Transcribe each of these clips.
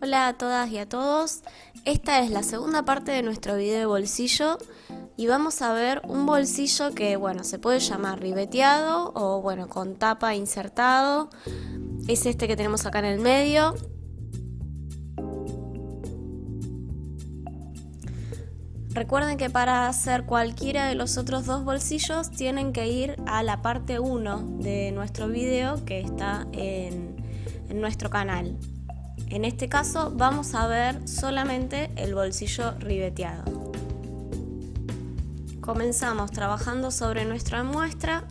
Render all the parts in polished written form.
Hola a todas y a todos, esta es la segunda parte de nuestro video de bolsillo y vamos a ver un bolsillo que se puede llamar ribeteado o con tapa insertado. Es este que tenemos acá en el medio. Recuerden que para hacer cualquiera de los otros dos bolsillos tienen que ir a la parte 1 de nuestro video que está en nuestro canal. En este caso vamos a ver solamente el bolsillo ribeteado. Comenzamos trabajando sobre nuestra muestra,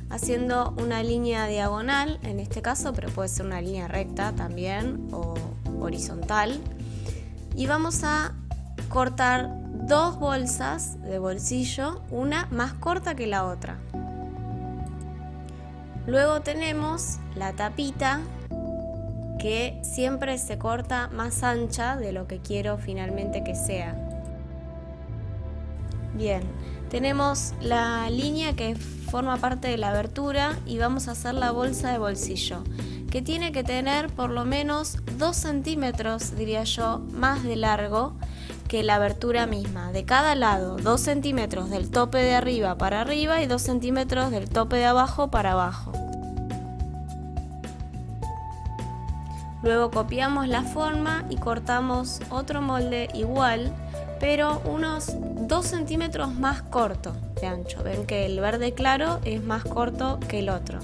haciendo una línea diagonal en este caso, pero puede ser una línea recta también o horizontal. Y vamos a cortar dos bolsas de bolsillo, una más corta que la otra. Luego tenemos la tapita, que siempre se corta más ancha de lo que quiero finalmente que sea. Bien, tenemos la línea que forma parte de la abertura y vamos a hacer la bolsa de bolsillo, que tiene que tener por lo menos 2 centímetros, diría yo, más de largo que la abertura misma. De cada lado, 2 centímetros del tope de arriba para arriba y 2 centímetros del tope de abajo para abajo. Luego copiamos la forma y cortamos otro molde igual, pero unos 2 centímetros más corto de ancho. Ven que el verde claro es más corto que el otro.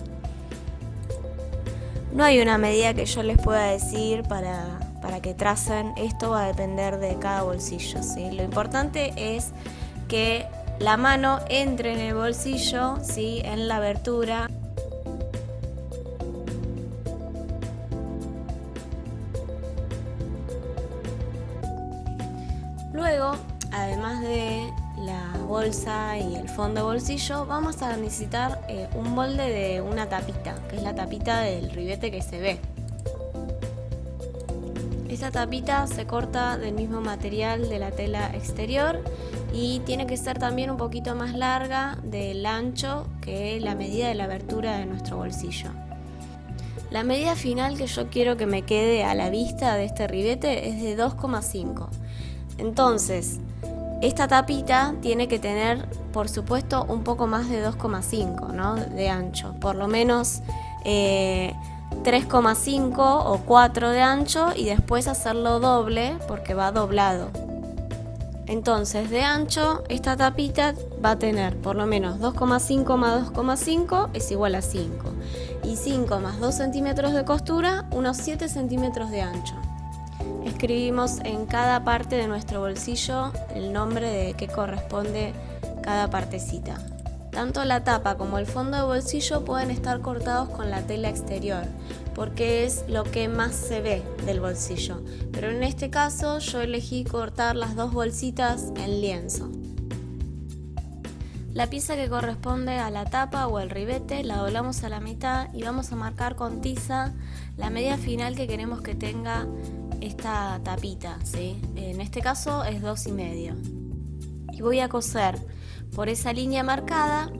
No hay una medida que yo les pueda decir para que tracen, esto va a depender de cada bolsillo, ¿sí? Lo importante es que la mano entre en el bolsillo, ¿sí? En la abertura. Luego, además de la bolsa y el fondo de bolsillo, vamos a necesitar un molde de una tapita, que es la tapita del ribete que se ve. Esta tapita se corta del mismo material de la tela exterior y tiene que ser también un poquito más larga del ancho que la medida de la abertura de nuestro bolsillo. La medida final que yo quiero que me quede a la vista de este ribete es de 2,5. Entonces, esta tapita tiene que tener, por supuesto, un poco más de 2,5, ¿no? De ancho, por lo menos 3,5 o 4 de ancho y después hacerlo doble porque va doblado. Entonces, de ancho, esta tapita va a tener por lo menos 2,5 más 2,5 es igual a 5. Y 5 más 2 centímetros de costura, unos 7 centímetros de ancho. Escribimos en cada parte de nuestro bolsillo el nombre de qué corresponde cada partecita. Tanto la tapa como el fondo de bolsillo pueden estar cortados con la tela exterior, porque es lo que más se ve del bolsillo. Pero en este caso yo elegí cortar las dos bolsitas en lienzo. La pieza que corresponde a la tapa o el ribete la doblamos a la mitad y vamos a marcar con tiza la medida final que queremos que tenga esta tapita, ¿sí? En este caso es 2,5. Y voy a coser por esa línea marcada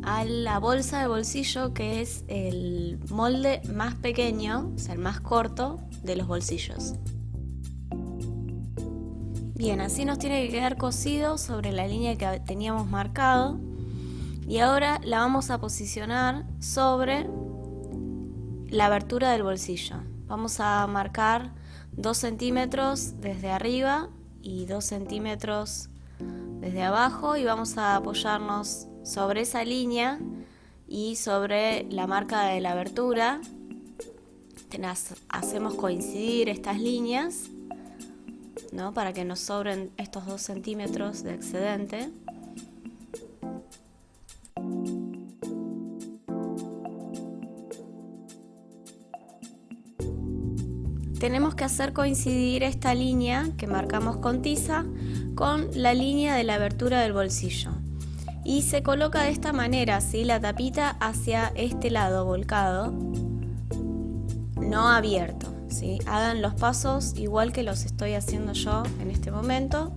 a la bolsa de bolsillo, que es el molde más pequeño, o sea, el más corto de los bolsillos. Bien, así nos tiene que quedar cosido sobre la línea que teníamos marcado. Y ahora la vamos a posicionar sobre la abertura del bolsillo. Vamos a marcar 2 centímetros desde arriba y 2 centímetros desde abajo y vamos a apoyarnos sobre esa línea y sobre la marca de la abertura. Hacemos coincidir estas líneas, ¿no? Para que nos sobren estos 2 centímetros de excedente. Tenemos que hacer coincidir esta línea que marcamos con tiza con la línea de la abertura del bolsillo. Y se coloca de esta manera, ¿sí? La tapita hacia este lado volcado, no abierto, ¿sí? Hagan los pasos igual que los estoy haciendo yo en este momento.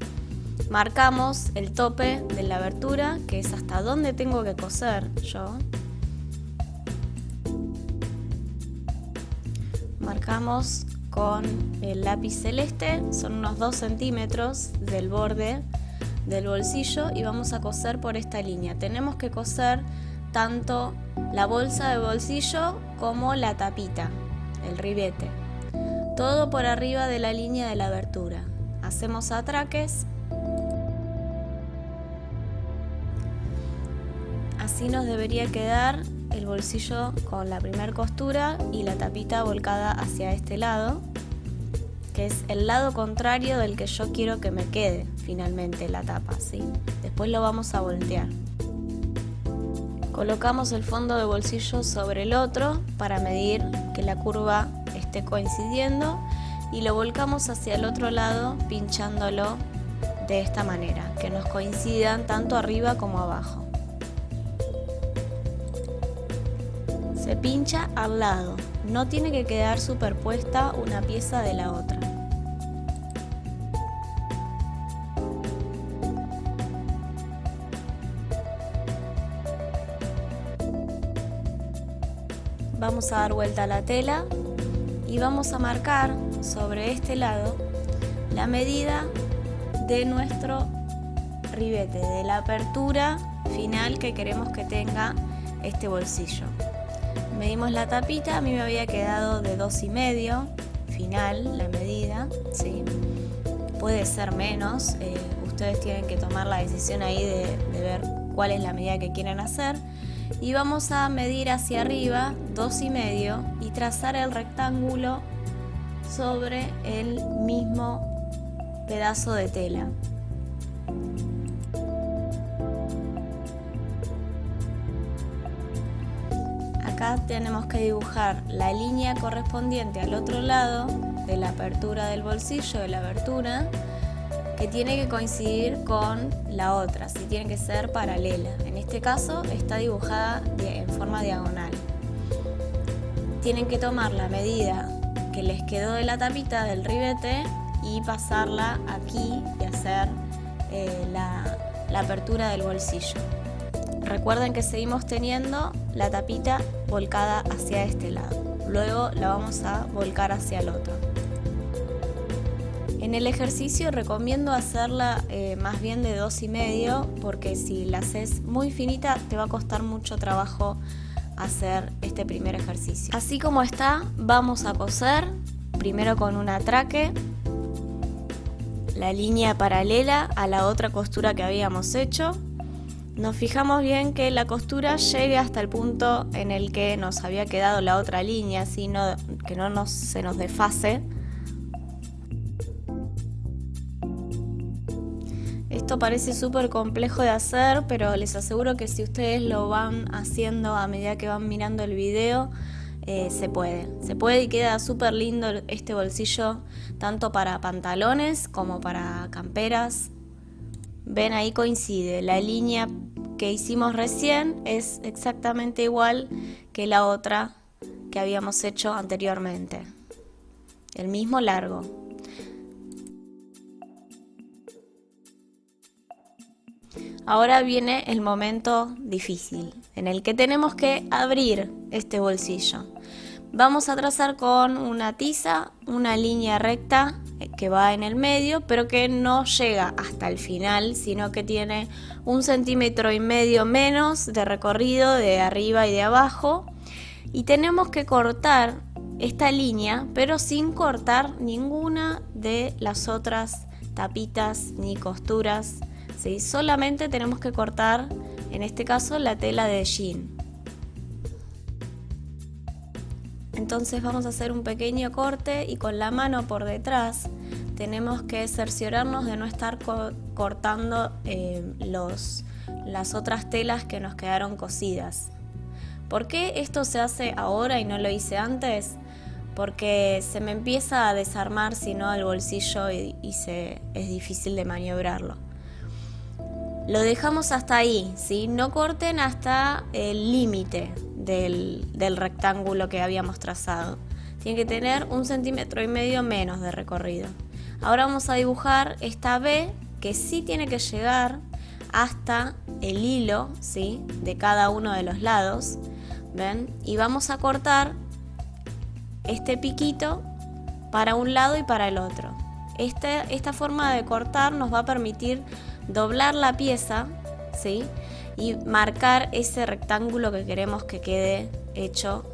Marcamos el tope de la abertura, que es hasta donde tengo que coser yo. Marcamos con el lápiz celeste, son unos 2 centímetros del borde del bolsillo y vamos a coser por esta línea. Tenemos que coser tanto la bolsa de bolsillo como la tapita, el ribete, todo por arriba de la línea de la abertura. Hacemos atraques, así nos debería quedar el bolsillo con la primera costura y la tapita volcada hacia este lado, que es el lado contrario del que yo quiero que me quede finalmente la tapa, ¿sí? Después lo vamos a voltear. Colocamos el fondo de bolsillo sobre el otro para medir que la curva esté coincidiendo y lo volcamos hacia el otro lado pinchándolo de esta manera, que nos coincidan tanto arriba como abajo. Se pincha al lado, no tiene que quedar superpuesta una pieza de la otra. Vamos a dar vuelta a la tela y vamos a marcar sobre este lado la medida de nuestro ribete, de la apertura final que queremos que tenga este bolsillo. Medimos la tapita, a mí me había quedado de 2,5 final la medida, ¿sí? Puede ser menos, ustedes tienen que tomar la decisión ahí de ver cuál es la medida que quieren hacer. Y vamos a medir hacia arriba 2,5 y trazar el rectángulo sobre el mismo pedazo de tela. Acá tenemos que dibujar la línea correspondiente al otro lado de la apertura del bolsillo, de la abertura, que tiene que coincidir con la otra, ¿sí? Tiene que ser paralela. En este caso está dibujada en forma diagonal. Tienen que tomar la medida que les quedó de la tapita del ribete y pasarla aquí y hacer la apertura del bolsillo. Recuerden que seguimos teniendo la tapita volcada hacia este lado. Luego la vamos a volcar hacia el otro. En el ejercicio recomiendo hacerla más bien de 2,5 porque si la haces muy finita te va a costar mucho trabajo hacer este primer ejercicio. Así como está, vamos a coser primero con un atraque la línea paralela a la otra costura que habíamos hecho. Nos fijamos bien que la costura llegue hasta el punto en el que nos había quedado la otra línea, así que no se nos desfase. Esto parece súper complejo de hacer, pero les aseguro que si ustedes lo van haciendo a medida que van mirando el video, se puede y queda súper lindo este bolsillo, tanto para pantalones como para camperas. Ven, ahí coincide, la línea que hicimos recién es exactamente igual que la otra que habíamos hecho anteriormente, el mismo largo. Ahora viene el momento difícil, en el que tenemos que abrir este bolsillo. Vamos a trazar con una tiza una línea recta que va en el medio, pero que no llega hasta el final, sino que tiene 1,5 centímetros menos de recorrido de arriba y de abajo. Y tenemos que cortar esta línea, pero sin cortar ninguna de las otras tapitas ni costuras, ¿sí? Solamente tenemos que cortar, en este caso, la tela de jean. Entonces vamos a hacer un pequeño corte y con la mano por detrás tenemos que cerciorarnos de no estar cortando las otras telas que nos quedaron cosidas. ¿Por qué esto se hace ahora y no lo hice antes? Porque se me empieza a desarmar si no el bolsillo y es difícil de maniobrarlo. Lo dejamos hasta ahí, ¿sí? No corten hasta el límite del rectángulo que habíamos trazado. Tiene que tener 1,5 centímetros menos de recorrido. Ahora vamos a dibujar esta B que sí tiene que llegar hasta el hilo, ¿sí? De cada uno de los lados. ¿Ven? Y vamos a cortar este piquito para un lado y para el otro. Esta forma de cortar nos va a permitir doblar la pieza, ¿sí? Y marcar ese rectángulo que queremos que quede hecho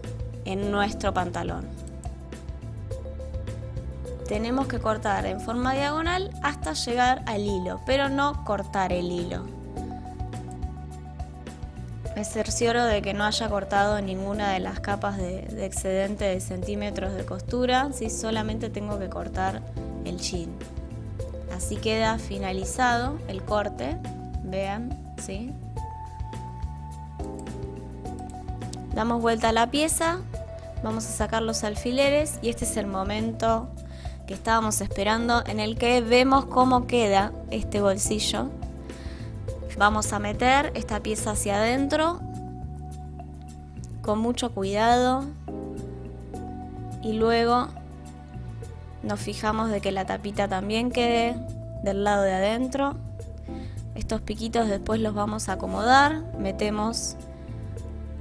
en nuestro pantalón. Tenemos que cortar en forma diagonal hasta llegar al hilo, pero no cortar el hilo. Me cercioro de que no haya cortado ninguna de las capas de excedente de centímetros de costura, ¿sí? Solamente tengo que cortar el jean. Así queda finalizado el corte, vean, ¿sí? Damos vuelta a la pieza, vamos a sacar los alfileres y este es el momento que estábamos esperando en el que vemos cómo queda este bolsillo. Vamos a meter esta pieza hacia adentro con mucho cuidado y luego nos fijamos de que la tapita también quede del lado de adentro. Estos piquitos después los vamos a acomodar, metemos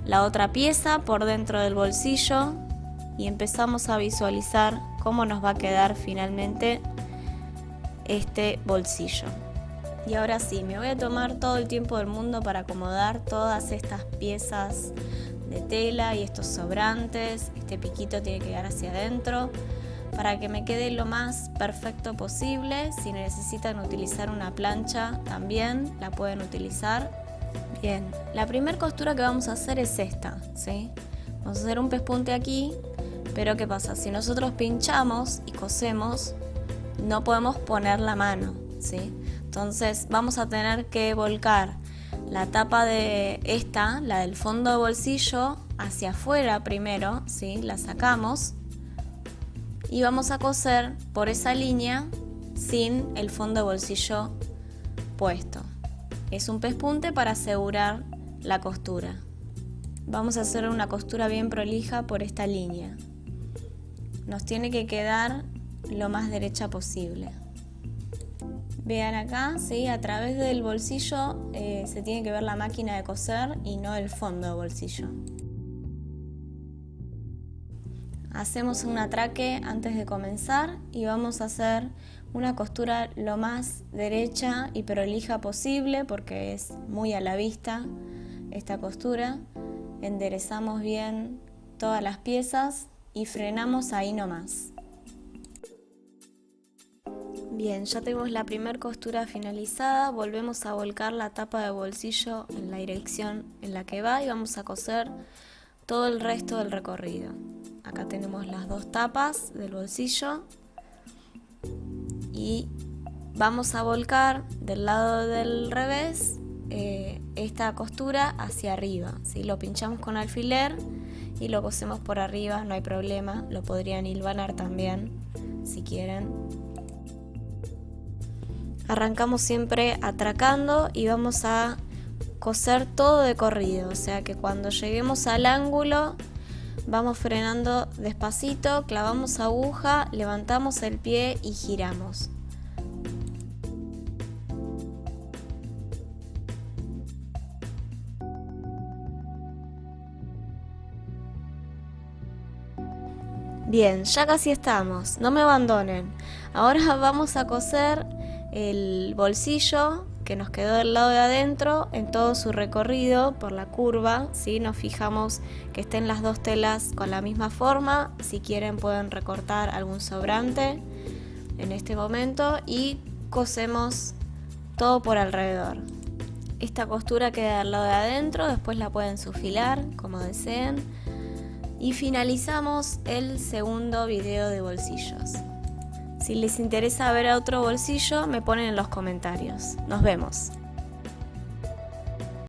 la otra pieza por dentro del bolsillo y empezamos a visualizar cómo nos va a quedar finalmente este bolsillo. Y ahora sí, me voy a tomar todo el tiempo del mundo para acomodar todas estas piezas de tela y estos sobrantes. Este piquito tiene que quedar hacia adentro para que me quede lo más perfecto posible. Si necesitan utilizar una plancha también la pueden utilizar. Bien, la primera costura que vamos a hacer es esta, ¿sí? Vamos a hacer un pespunte aquí, pero ¿qué pasa? Si nosotros pinchamos y cosemos, no podemos poner la mano, ¿sí? Entonces vamos a tener que volcar la tapa de esta, la del fondo de bolsillo, hacia afuera primero, ¿sí? La sacamos y vamos a coser por esa línea sin el fondo de bolsillo puesto. Es un pespunte para asegurar la costura. Vamos a hacer una costura bien prolija por esta línea. Nos tiene que quedar lo más derecha posible. Vean acá, ¿sí? A través del bolsillo se tiene que ver la máquina de coser y no el fondo de bolsillo. Hacemos un atraque antes de comenzar y vamos a hacer una costura lo más derecha y prolija posible porque es muy a la vista esta costura. Enderezamos bien todas las piezas y frenamos ahí nomás. Bien, ya tenemos la primera costura finalizada, volvemos a volcar la tapa de bolsillo en la dirección en la que va y vamos a coser todo el resto del recorrido. Acá tenemos las dos tapas del bolsillo y vamos a volcar del lado del revés esta costura hacia arriba, ¿sí? Lo pinchamos con alfiler y lo cosemos por arriba, no hay problema, lo podrían hilvanar también si quieren. Arrancamos siempre atracando y vamos a coser todo de corrido, o sea que cuando lleguemos al ángulo vamos frenando despacito, clavamos aguja, levantamos el pie y giramos. Bien, ya casi estamos, no me abandonen. Ahora vamos a coser el bolsillo que nos quedó del lado de adentro en todo su recorrido por la curva, ¿sí? Nos fijamos que estén las dos telas con la misma forma. Si quieren pueden recortar algún sobrante en este momento y cosemos todo por alrededor. Esta costura queda del lado de adentro, después la pueden subfilar como deseen y finalizamos el segundo video de bolsillos. Si les interesa ver otro bolsillo, me ponen en los comentarios. Nos vemos.